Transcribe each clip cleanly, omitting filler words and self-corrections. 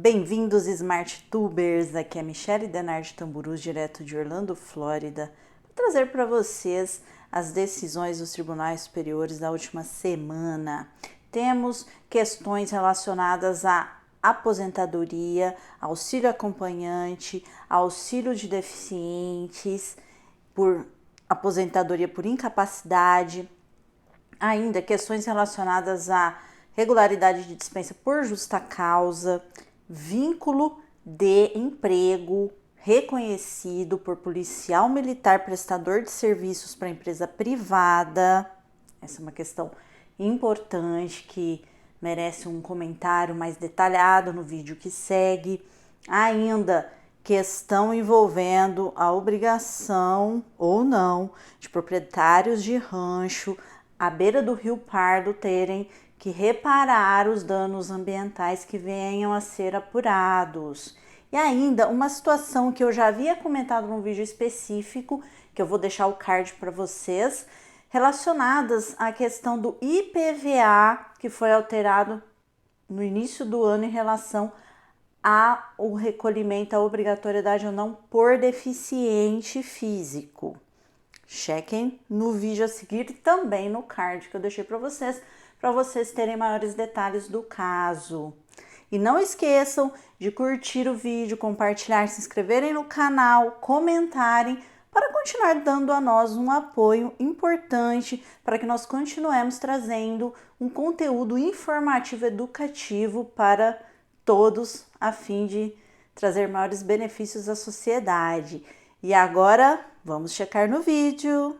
Bem-vindos, Smart Tubers! Aqui é a Michele Denardi Tamburus, direto de Orlando, Flórida, para trazer para vocês as decisões dos tribunais superiores da última semana. Temos questões relacionadas à aposentadoria, auxílio acompanhante, auxílio de deficientes, por aposentadoria por incapacidade, ainda questões relacionadas à regularidade de dispensa por justa causa, vínculo de emprego reconhecido por policial militar prestador de serviços para empresa privada. Essa é uma questão importante que merece um comentário mais detalhado no vídeo que segue. Ainda questão envolvendo a obrigação ou não de proprietários de rancho à beira do Rio Pardo terem que reparar os danos ambientais que venham a ser apurados. E ainda uma situação que eu já havia comentado num vídeo específico, que eu vou deixar o card para vocês, relacionadas à questão do IPVA, que foi alterado no início do ano em relação ao recolhimento, a obrigatoriedade ou não por deficiente físico. Chequem no vídeo a seguir e também no card que eu deixei para vocês terem maiores detalhes do caso. E não esqueçam de curtir o vídeo, compartilhar, se inscreverem no canal, comentarem, para continuar dando a nós um apoio importante para que nós continuemos trazendo um conteúdo informativo educativo para todos, a fim de trazer maiores benefícios à sociedade. E agora, vamos checar no vídeo.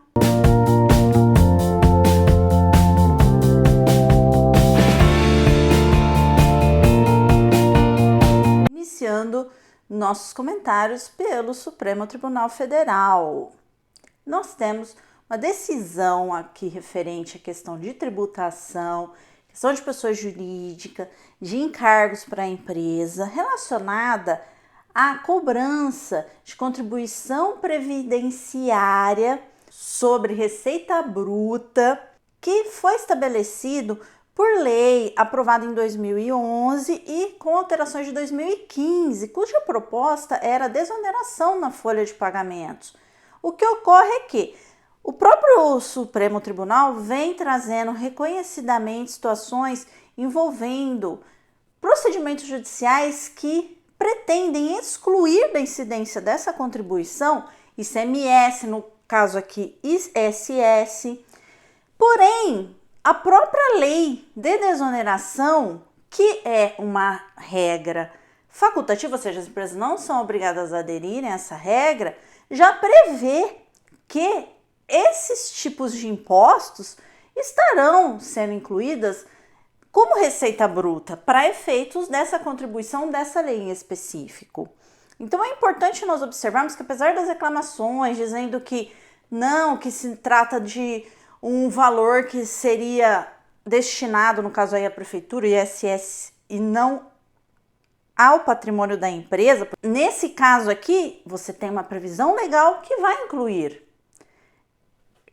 Iniciando nossos comentários pelo Supremo Tribunal Federal. Nós temos uma decisão aqui referente à questão de tributação, questão de pessoa jurídica, de encargos para a empresa, relacionada à cobrança de contribuição previdenciária sobre receita bruta, que foi estabelecido por lei aprovada em 2011 e com alterações de 2015, cuja proposta era desoneração na folha de pagamentos. O que ocorre é que o próprio Supremo Tribunal vem trazendo reconhecidamente situações envolvendo procedimentos judiciais que pretendem excluir da incidência dessa contribuição ICMS, no caso aqui ISS, porém a própria lei de desoneração, que é uma regra facultativa, ou seja, as empresas não são obrigadas a aderirem a essa regra, já prevê que esses tipos de impostos estarão sendo incluídas como receita bruta para efeitos dessa contribuição dessa lei em específico. Então é importante nós observarmos que, apesar das reclamações dizendo que não, que se trata de um valor que seria destinado, no caso aí à prefeitura, ISS, e não ao patrimônio da empresa, nesse caso aqui você tem uma previsão legal que vai incluir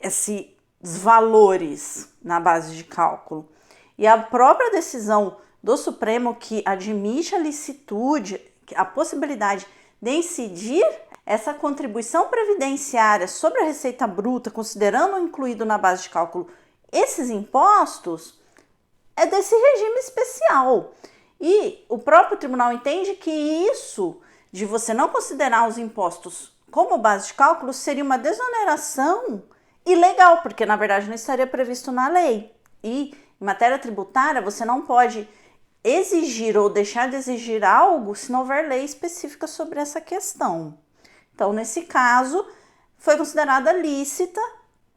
esses valores na base de cálculo. E a própria decisão do Supremo, que admite a licitude, a possibilidade de incidir essa contribuição previdenciária sobre a receita bruta, considerando incluído na base de cálculo esses impostos, é desse regime especial. E o próprio tribunal entende que isso, de você não considerar os impostos como base de cálculo, seria uma desoneração ilegal, porque na verdade não estaria previsto na lei. E em matéria tributária, você não pode exigir ou deixar de exigir algo se não houver lei específica sobre essa questão. Então, nesse caso, foi considerada lícita,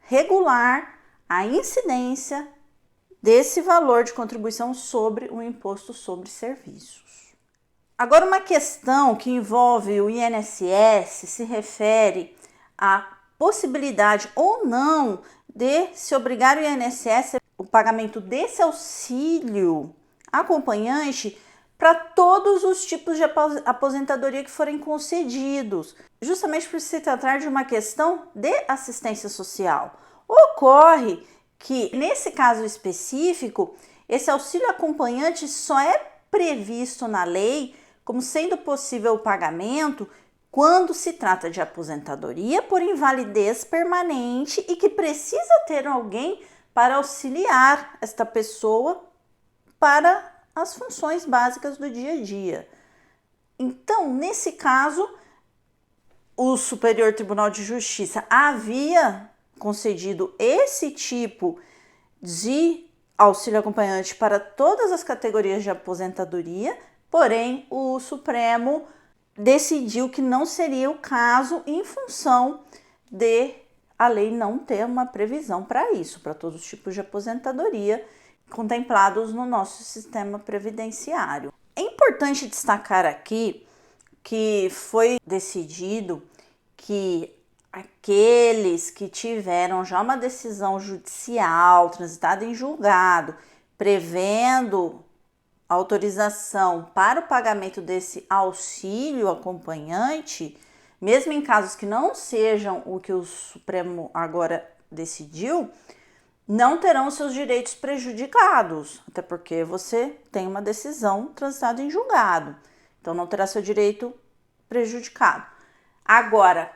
regular, a incidência desse valor de contribuição sobre o imposto sobre serviços. Agora, uma questão que envolve o INSS se refere à possibilidade ou não de se obrigar o INSS o pagamento desse auxílio acompanhante para todos os tipos de aposentadoria que forem concedidos, justamente por se tratar de uma questão de assistência social. Ocorre que, nesse caso específico, esse auxílio acompanhante só é previsto na lei como sendo possível o pagamento quando se trata de aposentadoria por invalidez permanente e que precisa ter alguém para auxiliar esta pessoa para as funções básicas do dia a dia. Então, nesse caso, o Superior Tribunal de Justiça havia concedido esse tipo de auxílio acompanhante para todas as categorias de aposentadoria, porém o Supremo decidiu que não seria o caso em função de a lei não ter uma previsão para isso, para todos os tipos de aposentadoria contemplados no nosso sistema previdenciário. É importante destacar aqui que foi decidido que aqueles que tiveram já uma decisão judicial transitada em julgado, prevendo autorização para o pagamento desse auxílio acompanhante, mesmo em casos que não sejam o que o Supremo agora decidiu, não terão seus direitos prejudicados, até porque você tem uma decisão transitada em julgado, então não terá seu direito prejudicado. Agora,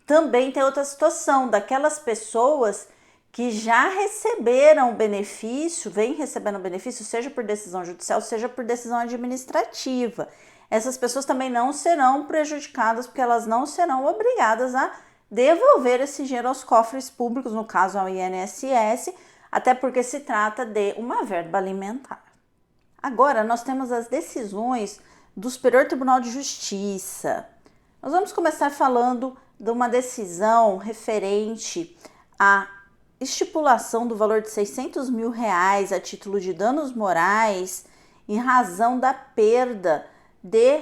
também tem outra situação daquelas pessoas que já receberam benefício, vêm recebendo benefício, seja por decisão judicial, seja por decisão administrativa. Essas pessoas também não serão prejudicadas, porque elas não serão obrigadas a devolver esse dinheiro aos cofres públicos, no caso ao INSS, até porque se trata de uma verba alimentar. Agora, nós temos as decisões do Superior Tribunal de Justiça. Nós vamos começar falando de uma decisão referente à estipulação do valor de R$600 mil a título de danos morais em razão da perda de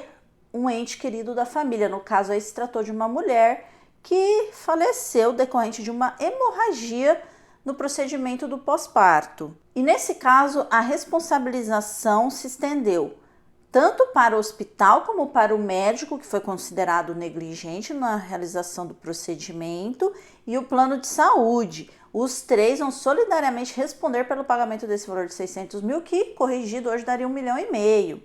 um ente querido da família. No caso, aí se tratou de uma mulher que faleceu decorrente de uma hemorragia no procedimento do pós-parto. E nesse caso, a responsabilização se estendeu tanto para o hospital como para o médico, que foi considerado negligente na realização do procedimento, e o plano de saúde. Os três vão solidariamente responder pelo pagamento desse valor de R$600 mil, que corrigido hoje daria R$1,5 milhão.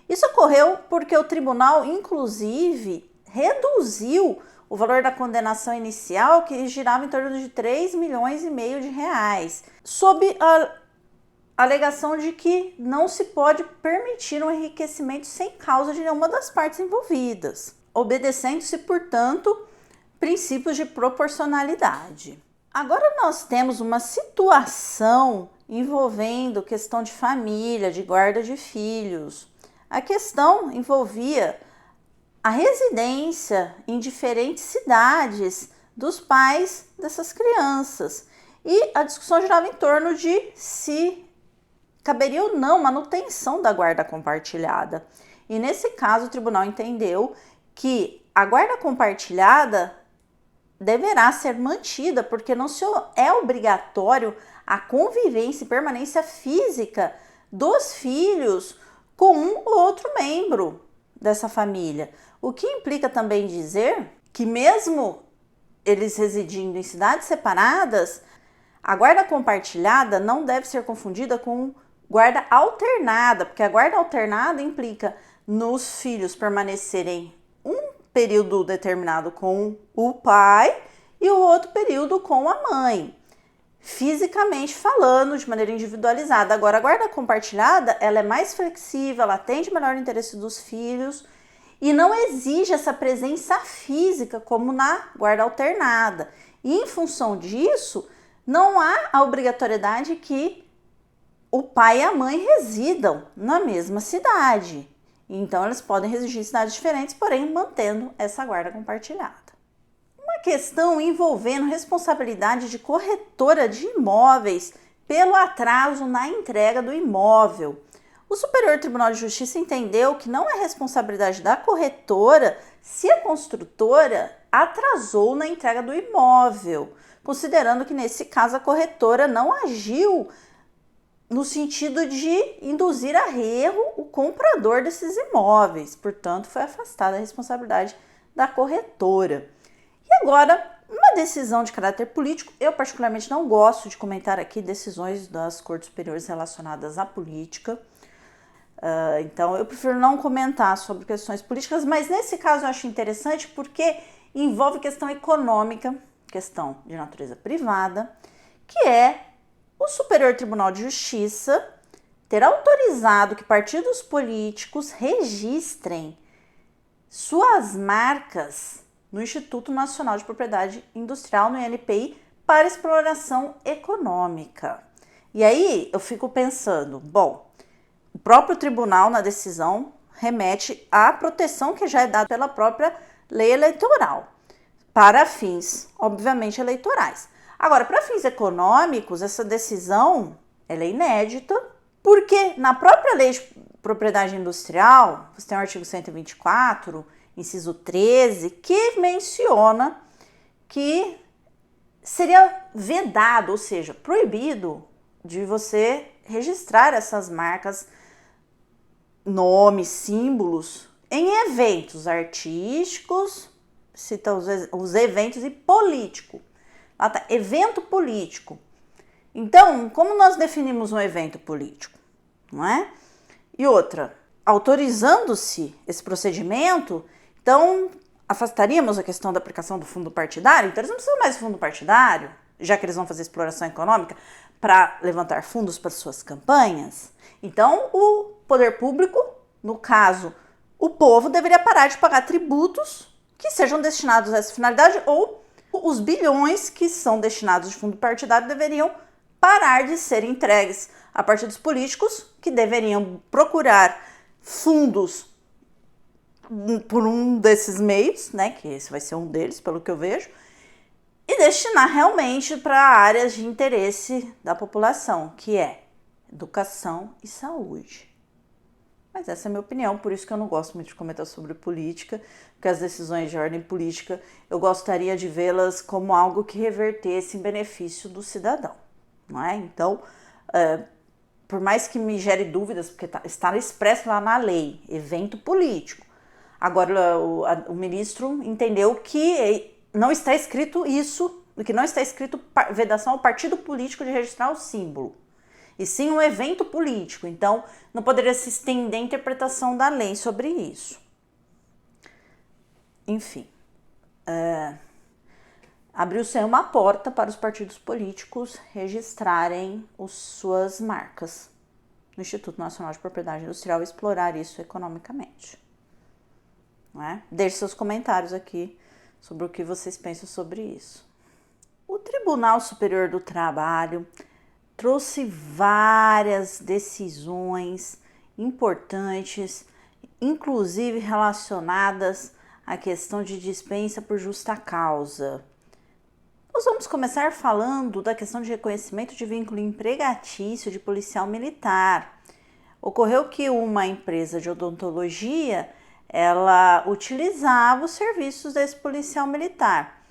Isso ocorreu porque o tribunal, inclusive, reduziu o valor da condenação inicial, que girava em torno de R$3,5 milhões, sob a alegação de que não se pode permitir um enriquecimento sem causa de nenhuma das partes envolvidas, obedecendo-se, portanto, princípios de proporcionalidade. Agora nós temos uma situação envolvendo questão de família, de guarda de filhos. A questão envolvia a residência em diferentes cidades dos pais dessas crianças. E a discussão girava em torno de se caberia ou não manutenção da guarda compartilhada. E nesse caso, o tribunal entendeu que a guarda compartilhada deverá ser mantida, porque não é obrigatório a convivência e permanência física dos filhos com um ou outro membro dessa família. O que implica também dizer que mesmo eles residindo em cidades separadas, a guarda compartilhada não deve ser confundida com guarda alternada, porque a guarda alternada implica nos filhos permanecerem um período determinado com o pai e o outro período com a mãe, fisicamente falando, de maneira individualizada. Agora, a guarda compartilhada, ela é mais flexível, ela atende melhor o interesse dos filhos e não exige essa presença física como na guarda alternada. E em função disso, não há a obrigatoriedade que o pai e a mãe residam na mesma cidade. Então, eles podem residir em cidades diferentes, porém mantendo essa guarda compartilhada. Uma questão envolvendo responsabilidade de corretora de imóveis pelo atraso na entrega do imóvel. O Superior Tribunal de Justiça entendeu que não é responsabilidade da corretora se a construtora atrasou na entrega do imóvel, considerando que nesse caso a corretora não agiu no sentido de induzir a erro o comprador desses imóveis. Portanto, foi afastada a responsabilidade da corretora. E agora, uma decisão de caráter político. Eu particularmente não gosto de comentar aqui decisões das cortes superiores relacionadas à política. Então, eu prefiro não comentar sobre questões políticas, mas nesse caso eu acho interessante porque envolve questão econômica, questão de natureza privada, que é o Superior Tribunal de Justiça ter autorizado que partidos políticos registrem suas marcas no Instituto Nacional de Propriedade Industrial, no INPI, para exploração econômica. E aí eu fico pensando, bom, o próprio tribunal na decisão remete à proteção que já é dada pela própria lei eleitoral, para fins, obviamente, eleitorais. Agora, para fins econômicos, essa decisão ela é inédita, porque na própria lei de propriedade industrial, você tem o artigo 124, inciso 13, que menciona que seria vedado, ou seja, proibido de você registrar essas marcas, nomes, símbolos em eventos artísticos, cita os eventos, e político. Lá tá, evento político. Então, como nós definimos um evento político, não é? E outra, autorizando-se esse procedimento, então afastaríamos a questão da aplicação do fundo partidário, então eles não precisam mais do fundo partidário, já que eles vão fazer exploração econômica para levantar fundos para suas campanhas. Então, o poder público, no caso, o povo, deveria parar de pagar tributos que sejam destinados a essa finalidade, ou os bilhões que são destinados de fundo partidário deveriam parar de ser entregues a partidos políticos que deveriam procurar fundos por um desses meios, né, que esse vai ser um deles, pelo que eu vejo, e destinar realmente para áreas de interesse da população, que é educação e saúde. Mas essa é a minha opinião, por isso que eu não gosto muito de comentar sobre política, porque as decisões de ordem política eu gostaria de vê-las como algo que revertesse em benefício do cidadão, não é? Então, por mais que me gere dúvidas, porque está expresso lá na lei, evento político. Agora, o ministro entendeu que não está escrito isso, que não está escrito vedação ao partido político de registrar o símbolo, e sim um evento político. Então, não poderia se estender a interpretação da lei sobre isso. Enfim, abriu-se uma porta para os partidos políticos registrarem suas marcas no Instituto Nacional de Propriedade Industrial e explorar isso economicamente. Não é? Deixe seus comentários aqui sobre o que vocês pensam sobre isso. O Tribunal Superior do Trabalho trouxe várias decisões importantes, inclusive relacionadas à questão de dispensa por justa causa. Nós vamos começar falando da questão de reconhecimento de vínculo empregatício de policial militar. Ocorreu que uma empresa de odontologia, ela utilizava os serviços desse policial militar,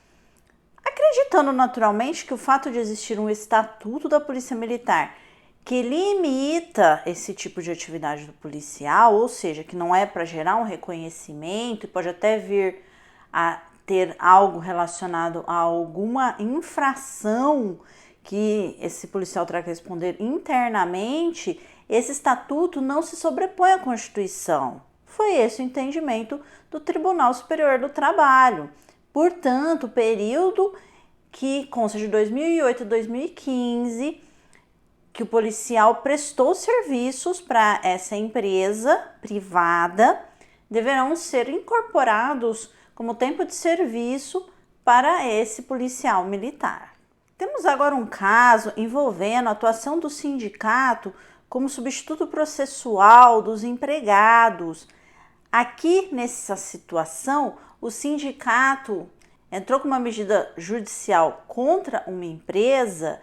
acreditando naturalmente que o fato de existir um estatuto da Polícia Militar que limita esse tipo de atividade do policial, ou seja, que não é para gerar um reconhecimento e pode até vir a ter algo relacionado a alguma infração que esse policial terá que responder internamente, esse estatuto não se sobrepõe à Constituição. Foi esse o entendimento do Tribunal Superior do Trabalho. Portanto, o período que consta de 2008 a 2015, que o policial prestou serviços para essa empresa privada, deverão ser incorporados como tempo de serviço para esse policial militar. Temos agora um caso envolvendo a atuação do sindicato como substituto processual dos empregados. Aqui, nessa situação, o sindicato entrou com uma medida judicial contra uma empresa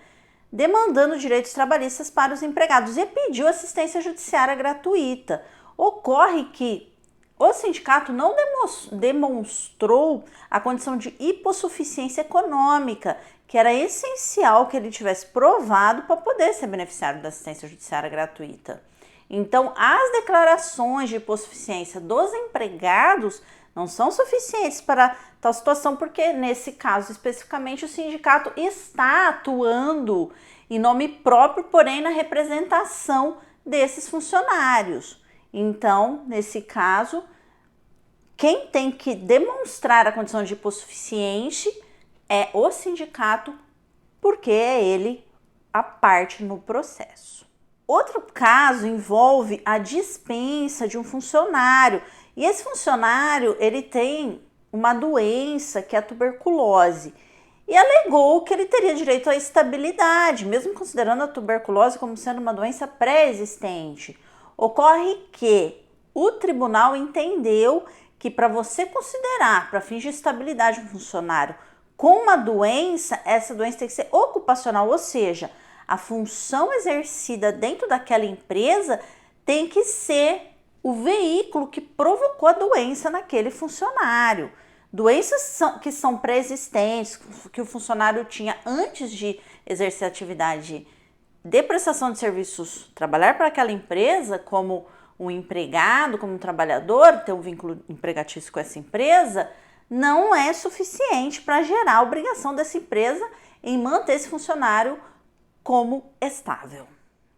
demandando direitos trabalhistas para os empregados e pediu assistência judiciária gratuita. Ocorre que o sindicato não demonstrou a condição de hipossuficiência econômica, que era essencial que ele tivesse provado para poder ser beneficiário da assistência judiciária gratuita. Então, as declarações de hipossuficiência dos empregados não são suficientes para tal situação, porque nesse caso especificamente o sindicato está atuando em nome próprio, porém na representação desses funcionários. Então, nesse caso, quem tem que demonstrar a condição de hipossuficiente é o sindicato, porque é ele a parte no processo. Outro caso envolve a dispensa de um funcionário, e esse funcionário ele tem uma doença que é a tuberculose, e alegou que ele teria direito à estabilidade, mesmo considerando a tuberculose como sendo uma doença pré-existente. Ocorre que o tribunal entendeu que para você considerar, para fins de estabilidade, um funcionário com uma doença, essa doença tem que ser ocupacional, ou seja, a função exercida dentro daquela empresa tem que ser o veículo que provocou a doença naquele funcionário. Doenças que são pré-existentes, que o funcionário tinha antes de exercer a atividade de prestação de serviços, trabalhar para aquela empresa como um empregado, como um trabalhador, ter um vínculo empregatício com essa empresa, não é suficiente para gerar a obrigação dessa empresa em manter esse funcionário como estável.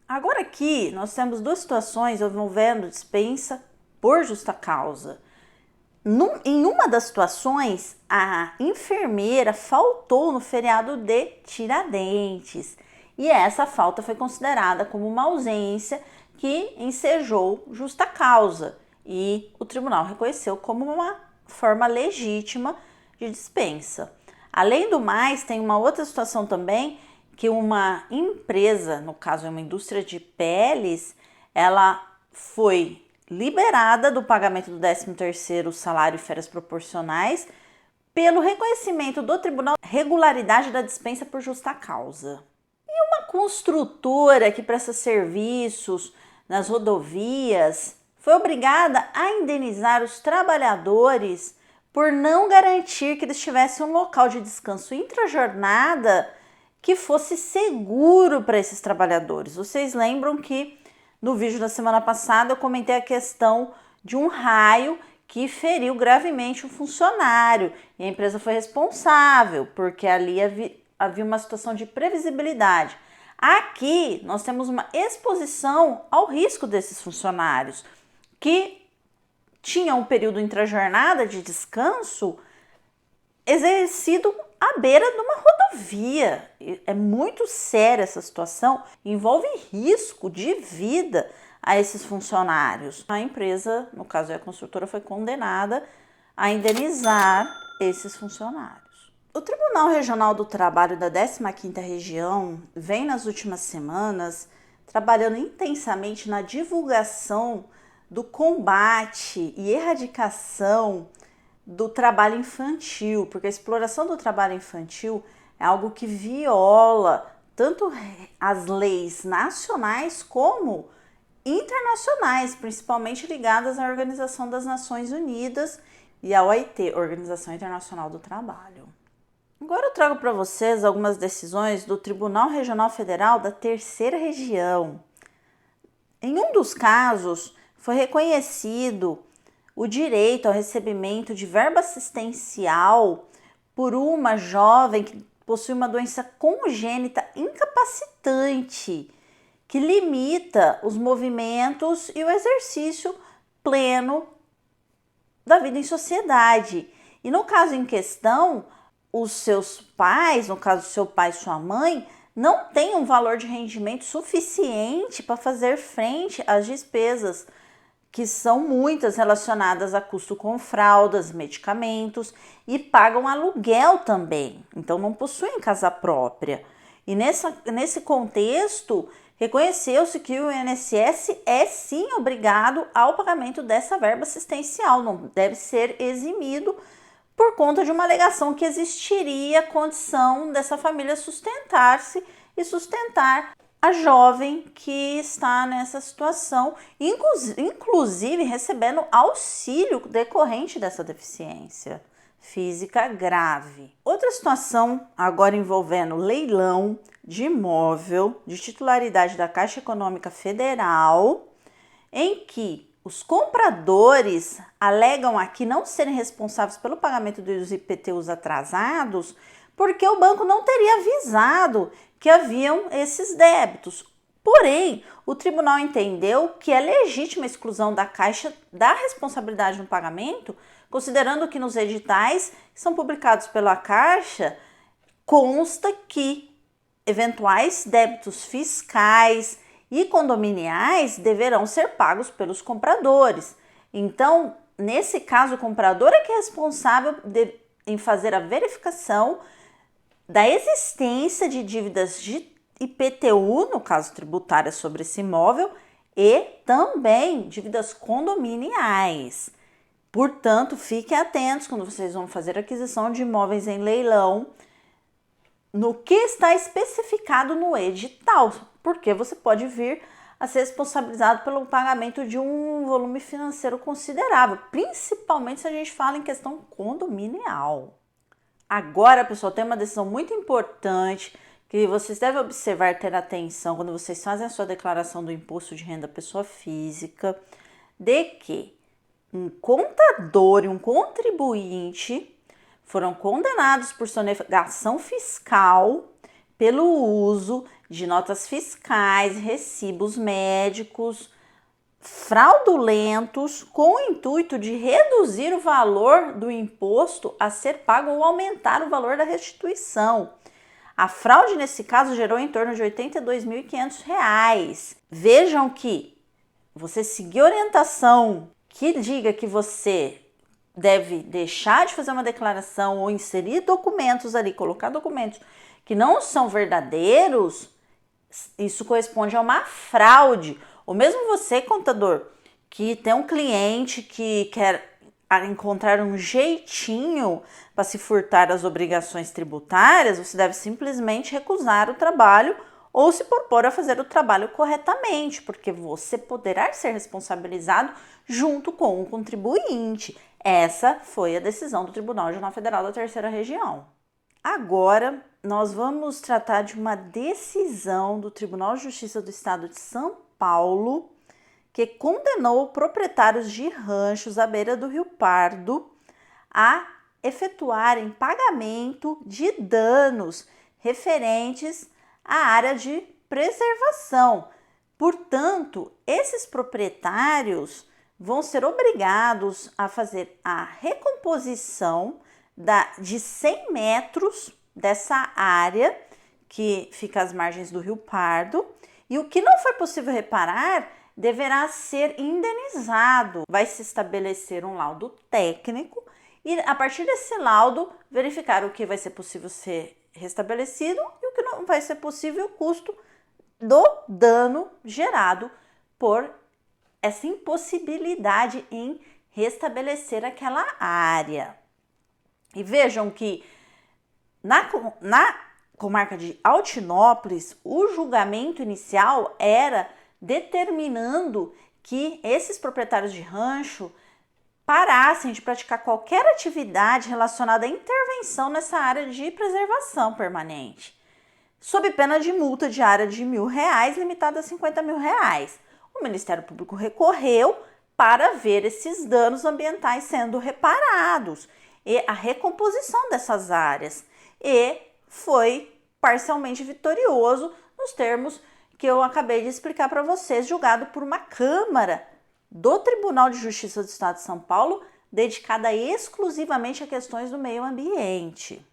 Agora aqui nós temos duas situações envolvendo dispensa por justa causa. Em uma das situações, a enfermeira faltou no feriado de Tiradentes e essa falta foi considerada como uma ausência que ensejou justa causa e o tribunal reconheceu como uma forma legítima de dispensa. Além do mais, tem uma outra situação também que uma empresa, no caso é uma indústria de peles, ela foi liberada do pagamento do 13º salário e férias proporcionais pelo reconhecimento do tribunal regularidade da dispensa por justa causa. E uma construtora que presta serviços nas rodovias foi obrigada a indenizar os trabalhadores por não garantir que eles tivessem um local de descanso intrajornada que fosse seguro para esses trabalhadores. Vocês lembram que no vídeo da semana passada eu comentei a questão de um raio que feriu gravemente um funcionário e a empresa foi responsável, porque ali havia uma situação de previsibilidade. Aqui nós temos uma exposição ao risco desses funcionários que tinham um período intrajornada de descanso exercido à beira de uma rodovia. É muito séria essa situação, envolve risco de vida a esses funcionários. A empresa, no caso a construtora, foi condenada a indenizar esses funcionários. O Tribunal Regional do Trabalho da 15ª Região vem nas últimas semanas trabalhando intensamente na divulgação do combate e erradicação do trabalho infantil, porque a exploração do trabalho infantil é algo que viola tanto as leis nacionais como internacionais, principalmente ligadas à Organização das Nações Unidas e à OIT, Organização Internacional do Trabalho. Agora eu trago para vocês algumas decisões do Tribunal Regional Federal da 3ª Região. Em um dos casos, foi reconhecido o direito ao recebimento de verba assistencial por uma jovem que possui uma doença congênita incapacitante, que limita os movimentos e o exercício pleno da vida em sociedade. E no caso em questão, os seus pais, no caso seu pai e sua mãe, não têm um valor de rendimento suficiente para fazer frente às despesas, que são muitas relacionadas a custo com fraldas, medicamentos e pagam aluguel também, então não possuem casa própria. E nesse contexto, reconheceu-se que o INSS é sim obrigado ao pagamento dessa verba assistencial, não deve ser eximido por conta de uma alegação que existiria condição dessa família sustentar-se e sustentar a jovem que está nessa situação, inclusive recebendo auxílio decorrente dessa deficiência física grave. Outra situação agora envolvendo leilão de imóvel de titularidade da Caixa Econômica Federal, em que os compradores alegam aqui não serem responsáveis pelo pagamento dos IPTUs atrasados porque o banco não teria avisado que haviam esses débitos. Porém, o tribunal entendeu que é legítima a exclusão da Caixa da responsabilidade no pagamento, considerando que nos editais que são publicados pela Caixa consta que eventuais débitos fiscais e condominiais deverão ser pagos pelos compradores. Então, nesse caso, o comprador é que é responsável em fazer a verificação da existência de dívidas de IPTU, no caso tributária sobre esse imóvel, e também dívidas condominiais. Portanto, fiquem atentos quando vocês vão fazer aquisição de imóveis em leilão, no que está especificado no edital, porque você pode vir a ser responsabilizado pelo pagamento de um volume financeiro considerável, principalmente se a gente fala em questão condominial. Agora, pessoal, tem uma decisão muito importante que vocês devem observar e ter atenção quando vocês fazem a sua declaração do imposto de renda pessoa física, de que um contador e um contribuinte foram condenados por sonegação fiscal pelo uso de notas fiscais, recibos médicos fraudulentos com o intuito de reduzir o valor do imposto a ser pago ou aumentar o valor da restituição. A fraude, nesse caso, gerou em torno de R$ 82.500. Vejam que você seguir orientação que diga que você deve deixar de fazer uma declaração ou inserir documentos ali, colocar documentos que não são verdadeiros, isso corresponde a uma fraude. Ou mesmo você, contador, que tem um cliente que quer encontrar um jeitinho para se furtar das obrigações tributárias, você deve simplesmente recusar o trabalho ou se propor a fazer o trabalho corretamente, porque você poderá ser responsabilizado junto com o contribuinte. Essa foi a decisão do Tribunal Regional Federal da Terceira Região. Agora, nós vamos tratar de uma decisão do Tribunal de Justiça do Estado de São Paulo, que condenou proprietários de ranchos à beira do Rio Pardo a efetuarem pagamento de danos referentes à área de preservação. Portanto, esses proprietários vão ser obrigados a fazer a recomposição de 100 metros dessa área que fica às margens do Rio Pardo, e o que não foi possível reparar deverá ser indenizado. Vai se estabelecer um laudo técnico e, a partir desse laudo, verificar o que vai ser possível ser restabelecido e o que não vai ser possível, o custo do dano gerado por essa impossibilidade em restabelecer aquela área. E vejam que na comarca de Altinópolis, o julgamento inicial era determinando que esses proprietários de rancho parassem de praticar qualquer atividade relacionada à intervenção nessa área de preservação permanente, sob pena de multa diária de R$1.000, limitada a R$50.000. O Ministério Público recorreu para ver esses danos ambientais sendo reparados e a recomposição dessas áreas, e foi parcialmente vitorioso nos termos que eu acabei de explicar para vocês, julgado por uma Câmara do Tribunal de Justiça do Estado de São Paulo, dedicada exclusivamente a questões do meio ambiente.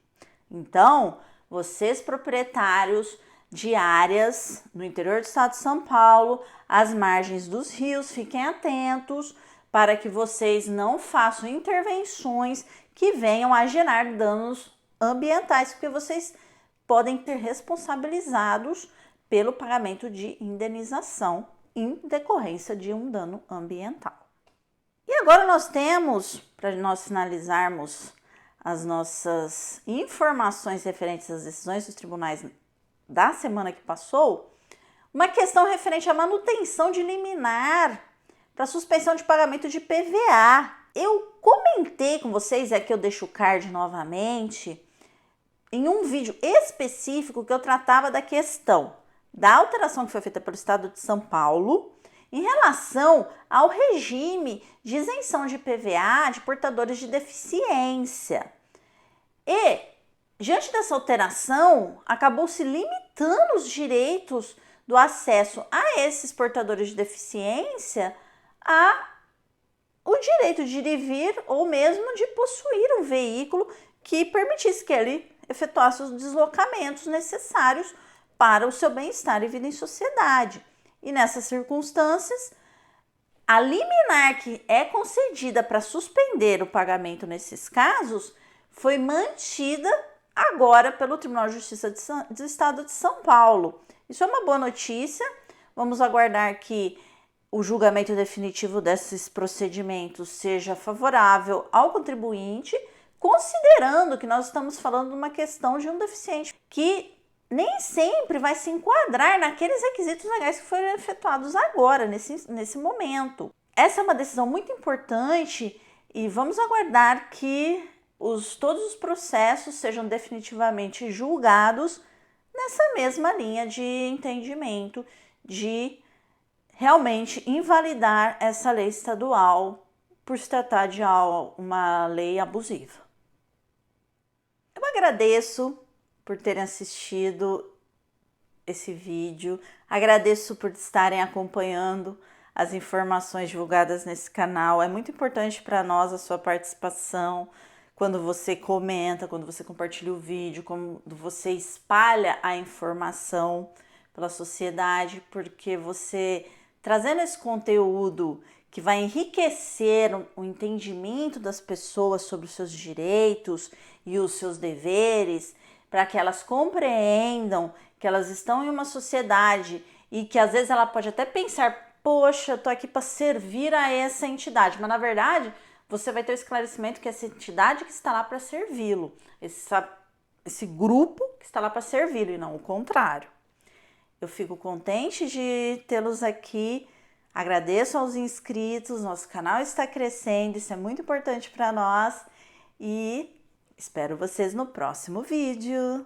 Então, vocês proprietários de áreas no interior do Estado de São Paulo, às margens dos rios, fiquem atentos para que vocês não façam intervenções que venham a gerar danos ambientais, porque vocês podem ser responsabilizados pelo pagamento de indenização em decorrência de um dano ambiental. E agora nós temos, para nós finalizarmos as nossas informações referentes às decisões dos tribunais da semana que passou, uma questão referente à manutenção de liminar para suspensão de pagamento de PVA. Eu comentei com vocês, aqui eu deixo o card novamente, em um vídeo específico que eu tratava da questão da alteração que foi feita pelo Estado de São Paulo em relação ao regime de isenção de PVA de portadores de deficiência. E, diante dessa alteração, acabou se limitando os direitos do acesso a esses portadores de deficiência a o direito de ir e vir ou mesmo de possuir um veículo que permitisse que ele efetuasse os deslocamentos necessários para o seu bem-estar e vida em sociedade. E nessas circunstâncias, a liminar que é concedida para suspender o pagamento nesses casos foi mantida agora pelo Tribunal de Justiça do Estado de São Paulo. Isso é uma boa notícia. Vamos aguardar que o julgamento definitivo desses procedimentos seja favorável ao contribuinte, considerando que nós estamos falando de uma questão de um deficiente que nem sempre vai se enquadrar naqueles requisitos legais que foram efetuados agora, nesse momento. Essa é uma decisão muito importante e vamos aguardar que todos os processos sejam definitivamente julgados nessa mesma linha de entendimento, de realmente invalidar essa lei estadual por se tratar de uma lei abusiva. Eu agradeço por terem assistido esse vídeo, agradeço por estarem acompanhando as informações divulgadas nesse canal. É muito importante para nós a sua participação, quando você comenta, quando você compartilha o vídeo, quando você espalha a informação pela sociedade, porque você trazendo esse conteúdo que vai enriquecer o entendimento das pessoas sobre os seus direitos e os seus deveres, para que elas compreendam que elas estão em uma sociedade e que às vezes ela pode até pensar, poxa, eu tô aqui para servir a essa entidade, mas na verdade você vai ter o esclarecimento que essa entidade que está lá para servi-lo, esse grupo que está lá para servi-lo e não o contrário. Eu fico contente de tê-los aqui, agradeço aos inscritos, nosso canal está crescendo, isso é muito importante para nós e espero vocês no próximo vídeo.